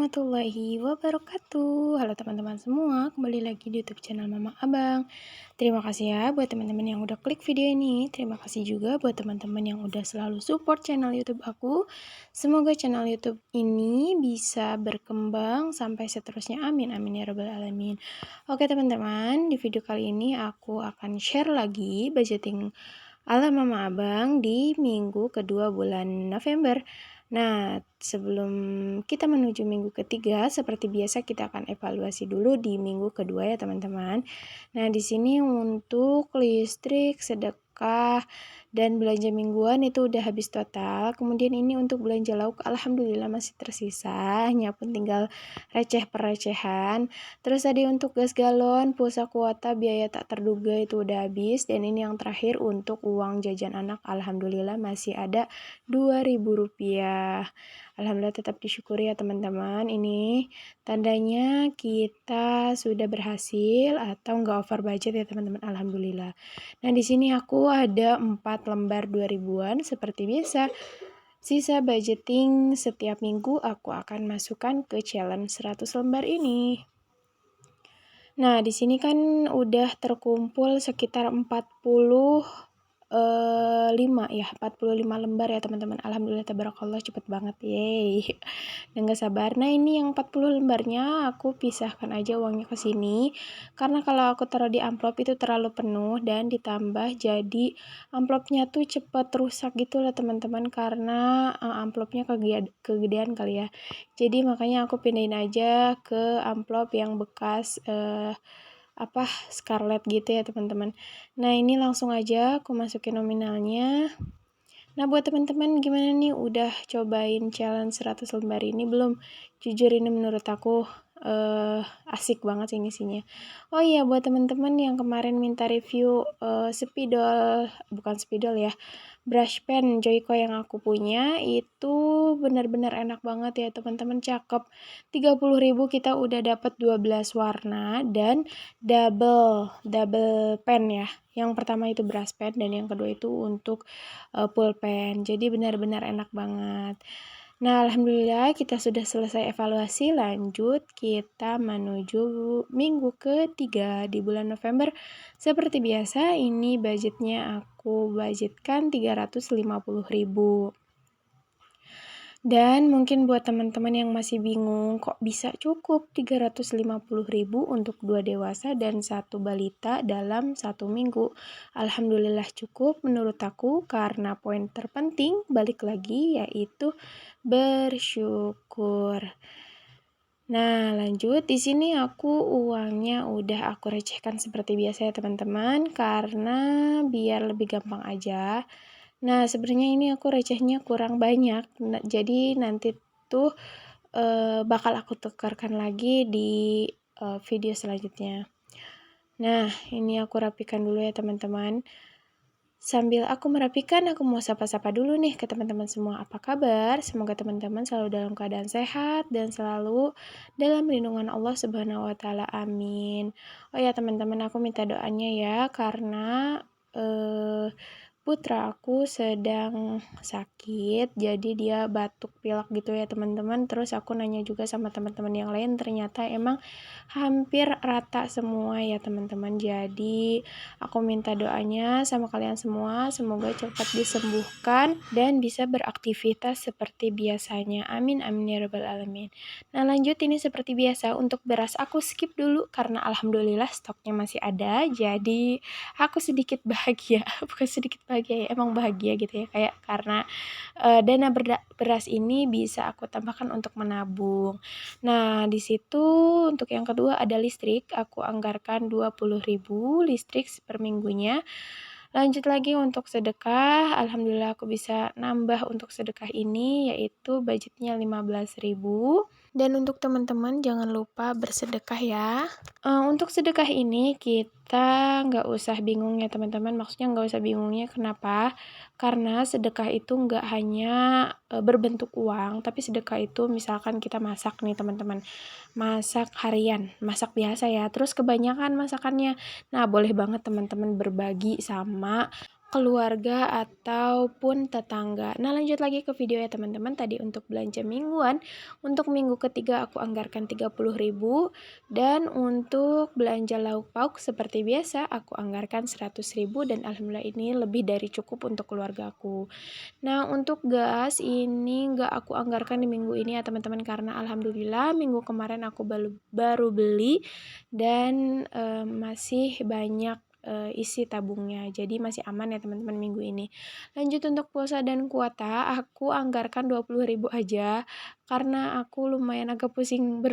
warahmatullahi wabarakatuh. Halo teman-teman semua, kembali lagi di YouTube channel Mama Abang. Terima kasih ya buat teman-teman yang udah klik video ini. Terima kasih juga buat teman-teman yang udah selalu support channel YouTube aku. Semoga channel YouTube ini bisa berkembang sampai seterusnya. Amin amin ya rabbal alamin. Oke teman-teman, di video kali ini aku akan share lagi budgeting ala Mama Abang di minggu kedua bulan November. Nah, sebelum kita menuju minggu ketiga, seperti biasa kita akan evaluasi dulu di minggu kedua ya teman-teman. Nah, di sini untuk listrik, sedekah, dan belanja mingguan itu udah habis total. Kemudian ini untuk belanja lauk, alhamdulillah masih tersisa, hanya pun tinggal receh perecehan. Terus tadi untuk gas galon, pulsa kuota, biaya tak terduga itu udah habis. Dan ini yang terakhir untuk uang jajan anak, alhamdulillah masih ada Rp2.000. Alhamdulillah tetap disyukuri ya teman-teman. Ini tandanya kita sudah berhasil atau nggak over budget ya teman-teman. Alhamdulillah. Nah di sini aku ada 4 lembar 2000-an seperti biasa. Sisa budgeting setiap minggu aku akan masukkan ke challenge 100 lembar ini. Nah, di sini kan udah terkumpul sekitar 45 lembar ya teman-teman. Alhamdulillah tabarakallah cepet banget. Yeay. Dan gak sabar. Nah, ini yang 40 lembarnya aku pisahkan aja uangnya ke sini. Karena kalau aku taruh di amplop itu terlalu penuh dan ditambah jadi amplopnya tuh cepet rusak gitu lah teman-teman karena amplopnya kegedean kali ya. Jadi makanya aku pindahin aja ke amplop yang bekas Scarlet gitu ya teman-teman. Nah ini langsung aja aku masukin nominalnya. Nah buat teman-teman gimana nih udah cobain challenge 100 lembar ini belum? Jujur ini menurut aku asik banget sih ngisinya. Oh iya buat teman-teman yang kemarin minta review bukan spidol ya, brush pen Joico yang aku punya itu benar-benar enak banget ya teman-teman, cakep. 30.000 kita udah dapat 12 warna dan double pen ya. Yang pertama itu brush pen dan yang kedua itu untuk pulpen. Jadi benar-benar enak banget. Nah, alhamdulillah kita sudah selesai evaluasi. Lanjut kita menuju minggu ketiga di bulan November. Seperti biasa, ini budgetnya aku budgetkan 350.000. Dan mungkin buat teman-teman yang masih bingung kok bisa cukup 350.000 untuk 2 dewasa dan 1 balita dalam 1 minggu. Alhamdulillah cukup menurut aku karena poin terpenting balik lagi yaitu bersyukur. Nah, lanjut di sini aku uangnya udah aku recehkan seperti biasa ya teman-teman karena biar lebih gampang aja. Nah, sebenarnya ini aku recehnya kurang banyak. Nah, jadi nanti tuh bakal aku tukarkan lagi di video selanjutnya. Nah, ini aku rapikan dulu ya teman-teman. Sambil aku merapikan, aku mau sapa-sapa dulu nih ke teman-teman semua. Apa kabar? Semoga teman-teman selalu dalam keadaan sehat dan selalu dalam lindungan Allah Subhanahu wa taala. Amin. Oh ya teman-teman, aku minta doanya ya karena putra aku sedang sakit, jadi dia batuk pilek gitu ya teman-teman. Terus aku nanya juga sama teman-teman yang lain, ternyata emang hampir rata semua ya teman-teman. Jadi aku minta doanya sama kalian semua, semoga cepat disembuhkan dan bisa beraktivitas seperti biasanya. Amin amin ya rabbal alamin. Nah lanjut, ini seperti biasa untuk beras aku skip dulu karena alhamdulillah stoknya masih ada. Jadi aku sedikit bahagia, bukan sedikit bahagia ya, emang bahagia gitu ya, kayak karena dana beras ini bisa aku tambahkan untuk menabung. Nah, di situ untuk yang kedua ada listrik, aku anggarkan 20.000 listrik per minggunya. Lanjut lagi untuk sedekah, alhamdulillah aku bisa nambah untuk sedekah ini yaitu budgetnya 15.000. Dan untuk teman-teman jangan lupa bersedekah ya. Untuk sedekah ini kita nggak usah bingung ya teman-teman, maksudnya nggak usah bingungnya kenapa? Karena sedekah itu nggak hanya berbentuk uang, tapi sedekah itu misalkan kita masak nih teman-teman, masak harian, masak biasa ya, terus kebanyakan masakannya. Nah boleh banget teman-teman berbagi sama keluarga ataupun tetangga. Nah, lanjut lagi ke video ya teman-teman. Tadi untuk belanja mingguan, untuk minggu ketiga aku anggarkan 30.000, dan untuk belanja lauk pauk seperti biasa aku anggarkan 100.000, dan alhamdulillah ini lebih dari cukup untuk keluarga aku. Nah, untuk gas ini nggak aku anggarkan di minggu ini ya teman-teman, karena alhamdulillah minggu kemarin aku baru beli, dan masih banyak isi tabungnya, jadi masih aman ya teman-teman minggu ini. Lanjut untuk pulsa dan kuota, aku anggarkan 20.000 aja, karena aku lumayan agak pusing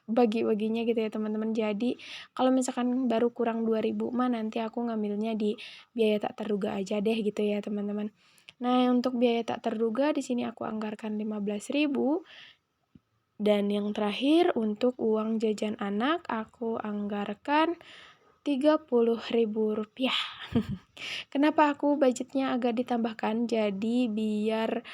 bagi-baginya gitu ya teman-teman. Jadi kalau misalkan baru kurang 2.000 mah nanti aku ngambilnya di biaya tak terduga aja deh gitu ya teman-teman. Nah, untuk biaya tak terduga di sini aku anggarkan 15.000. Dan yang terakhir untuk uang jajan anak aku anggarkan 30.000 rupiah. Kenapa aku budgetnya agak ditambahkan? Jadi biar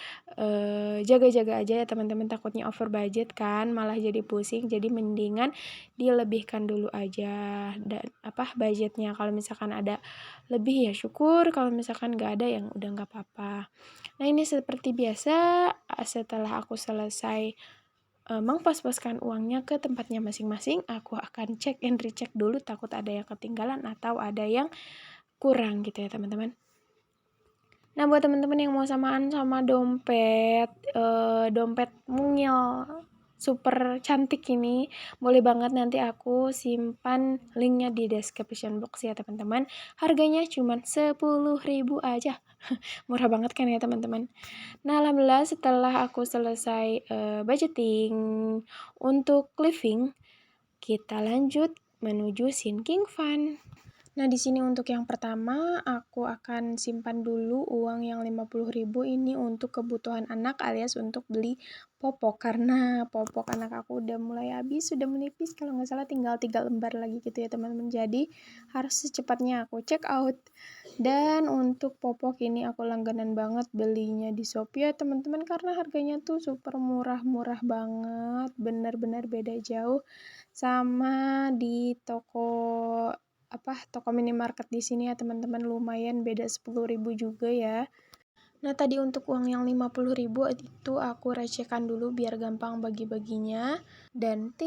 jaga-jaga aja ya teman-teman, takutnya over budget kan malah jadi pusing. Jadi mendingan dilebihkan dulu aja dan budgetnya. Kalau misalkan ada lebih ya syukur, kalau misalkan nggak ada yang udah nggak apa-apa. Nah, ini seperti biasa setelah aku selesai mengpos-poskan uangnya ke tempatnya masing-masing, aku akan cek and recheck dulu, takut ada yang ketinggalan atau ada yang kurang gitu ya teman-teman. Nah, buat teman-teman yang mau samaan sama dompet mungil super cantik ini, boleh banget, nanti aku simpan linknya di description box ya teman-teman. Harganya cuma 10.000 aja. Murah banget kan ya teman-teman. Nah, alhamdulillah setelah aku selesai budgeting untuk living, kita lanjut menuju sinking fund. Nah, di sini untuk yang pertama, aku akan simpan dulu uang yang 50.000 ini untuk kebutuhan anak alias untuk beli popok, karena popok anak aku udah mulai habis, sudah menipis, kalau nggak salah tinggal 3 lembar lagi gitu ya teman-teman. Jadi harus secepatnya aku check out. Dan untuk popok ini aku langganan banget belinya di Shopee ya teman-teman, karena harganya tuh super murah-murah banget, benar-benar beda jauh sama di toko minimarket di sini ya teman-teman, lumayan beda 10.000 juga ya. Nah, tadi untuk uang yang 50.000 itu aku recehkan dulu biar gampang bagi-baginya, dan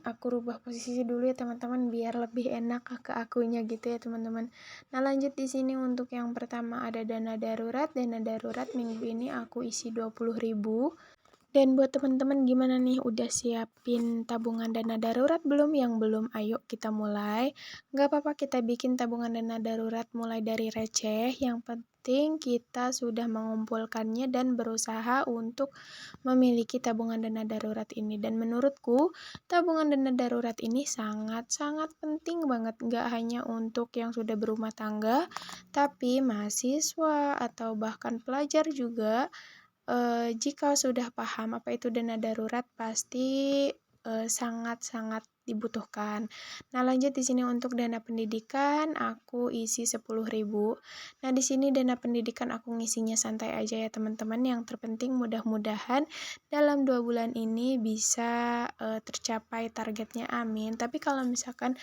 aku rubah posisi dulu ya teman-teman biar lebih enak ke akunya gitu ya teman-teman. Nah, lanjut di sini untuk yang pertama ada dana darurat. Dana darurat minggu ini aku isi 20.000. Dan buat teman-teman gimana nih, udah siapin tabungan dana darurat belum? Yang belum, ayo kita mulai. Nggak apa-apa kita bikin tabungan dana darurat mulai dari receh. Yang penting kita sudah mengumpulkannya dan berusaha untuk memiliki tabungan dana darurat ini. Dan menurutku tabungan dana darurat ini sangat-sangat penting banget. Nggak hanya untuk yang sudah berumah tangga, tapi mahasiswa atau bahkan pelajar juga. Jika sudah paham apa itu dana darurat, pasti sangat-sangat dibutuhkan. Nah, lanjut di sini untuk dana pendidikan aku isi 10.000. Nah, di sini dana pendidikan aku ngisinya santai aja ya teman-teman. Yang terpenting mudah-mudahan dalam 2 bulan ini bisa tercapai targetnya, amin. Tapi kalau misalkan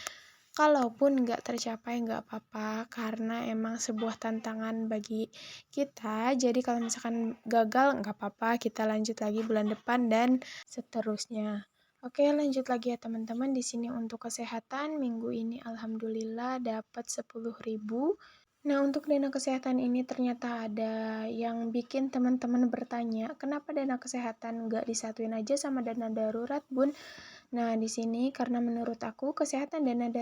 kalaupun nggak tercapai nggak apa-apa, karena emang sebuah tantangan bagi kita. Jadi kalau misalkan gagal nggak apa-apa, kita lanjut lagi bulan depan dan seterusnya. Oke, lanjut lagi ya teman-teman. Di sini untuk kesehatan minggu ini alhamdulillah dapat 10.000. Nah, untuk dana kesehatan ini ternyata ada yang bikin teman-teman bertanya, kenapa dana kesehatan nggak disatuin aja sama dana darurat, Bun? Nah, di sini karena menurut aku kesehatan dan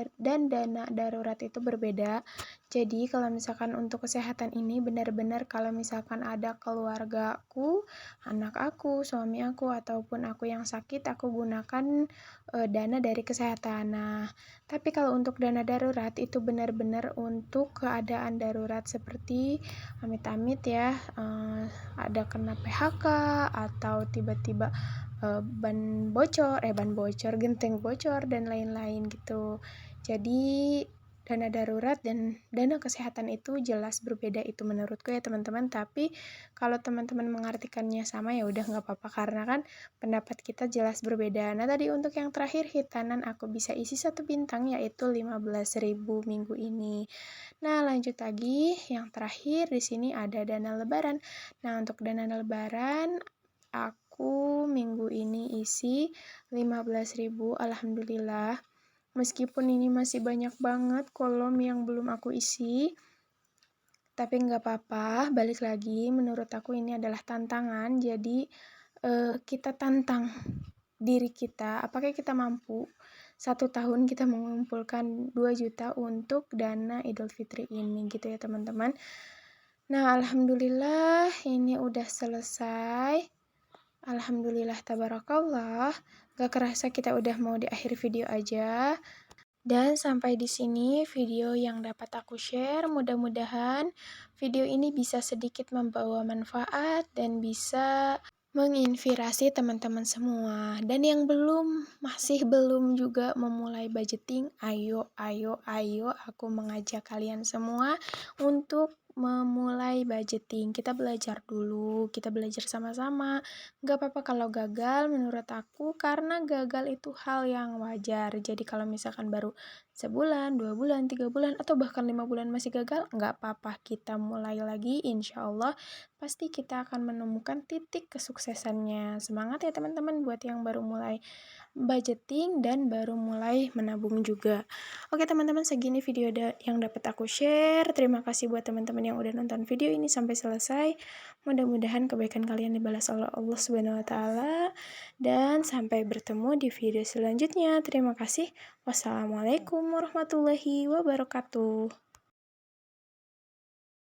dana darurat itu berbeda. Jadi, kalau misalkan untuk kesehatan ini benar-benar kalau misalkan ada keluargaku, anak aku, suami aku, ataupun aku yang sakit, aku gunakan dana dari kesehatan. Nah, tapi kalau untuk dana darurat itu benar-benar untuk keadaan darurat seperti amit-amit ya, ada kena PHK atau tiba-tiba ban bocor, genteng bocor dan lain-lain gitu. Jadi dana darurat dan dana kesehatan itu jelas berbeda itu menurutku ya teman-teman. Tapi kalau teman-teman mengartikannya sama ya udah nggak apa-apa karena kan pendapat kita jelas berbeda. Nah tadi untuk yang terakhir hitanan aku bisa isi 1 bintang yaitu 15.000 minggu ini. Nah lanjut lagi yang terakhir di sini ada dana lebaran. Nah untuk dana lebaran aku minggu ini isi 15.000, alhamdulillah. Meskipun ini masih banyak banget kolom yang belum aku isi, tapi nggak apa-apa, balik lagi, menurut aku ini adalah tantangan, jadi kita tantang diri kita, apakah kita mampu 1 tahun kita mengumpulkan 2 juta untuk dana Idul Fitri ini gitu ya teman-teman. Nah alhamdulillah ini udah selesai. Alhamdulillah tabarakallah. Gak kerasa kita udah mau di akhir video aja. Dan sampai di sini video yang dapat aku share. Mudah-mudahan video ini bisa sedikit membawa manfaat dan bisa menginspirasi teman-teman semua. Dan yang masih belum juga memulai budgeting, ayo aku mengajak kalian semua untuk memulai budgeting. Kita belajar dulu, kita belajar sama-sama. Gak apa-apa kalau gagal menurut aku, karena gagal itu hal yang wajar. Jadi kalau misalkan baru sebulan, 2 bulan, 3 bulan, atau bahkan 5 bulan masih gagal, gak apa-apa, kita mulai lagi. Insya Allah pasti kita akan menemukan titik kesuksesannya. Semangat ya teman-teman buat yang baru mulai budgeting dan baru mulai menabung juga. Oke teman-teman, segini video yang dapat aku share. Terima kasih buat teman-teman yang udah nonton video ini sampai selesai. Mudah-mudahan kebaikan kalian dibalas oleh Allah Subhanahu wa taala, dan sampai bertemu di video selanjutnya. Terima kasih. Wassalamualaikum warahmatullahi wabarakatuh.